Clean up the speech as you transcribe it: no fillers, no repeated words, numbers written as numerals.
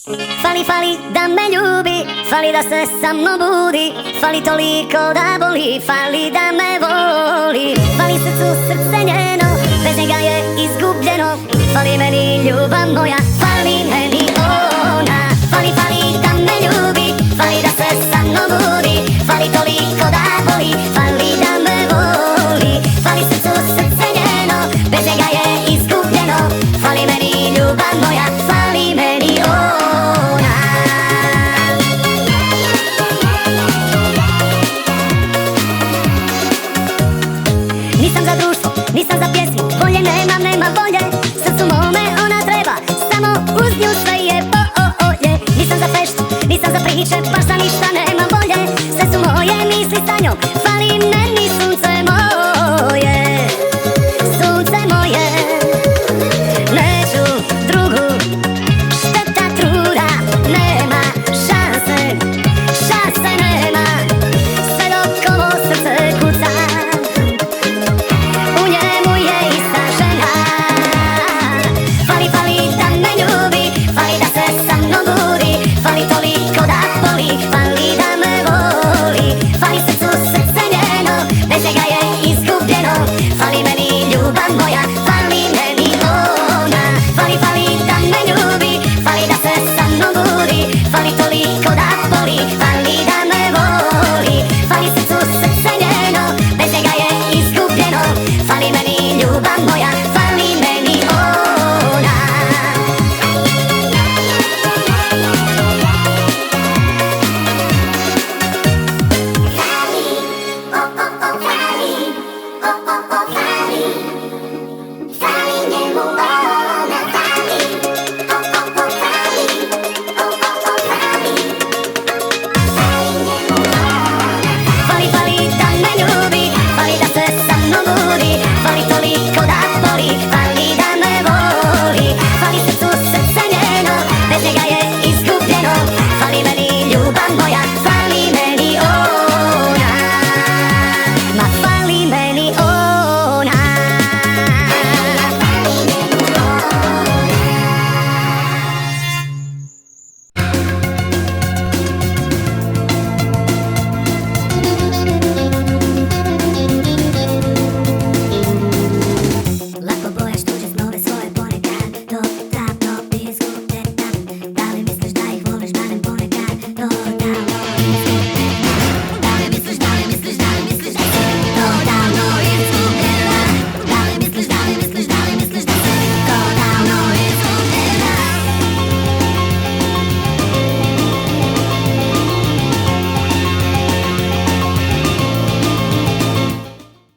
Fali da me ljubi, fali da se sa mnom budi, fali toliko da boli, fali da me voli. Fali srcu srce njeno, bez njega je izgubljeno, fali meni ljubav moja, fali meni ona. Fali da me ljubi, fali da se sa mnom budi, fali toliko da boli, fali da me voli. Fali srcu srce njeno, bez njega je izgubljeno, fali meni ljubav moja, fali meni ona. Nisam za društvo, nisam za pjesmu, volje nema volje, srcu mome ona treba, samo uz nju sve je bolje. Nisam za feštu, nisam za priče, baš za ništa nemam volje, sve su moje misli sa njom.